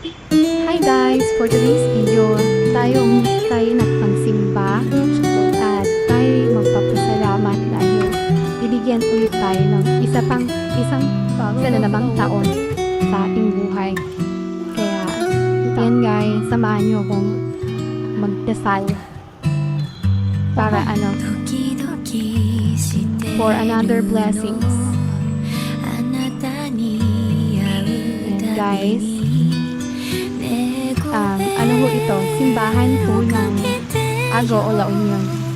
Hi guys! For today's video, tayo nagpangsimba at tayo magpapasalamat dahil bibigyan ulit tayo ng isang na namang taon sa ating buhay. Kaya, yan guys, samahan nyo akong magdasal para for another blessings. And guys, ano ho ito? Simbahan po ng Ago o La Union.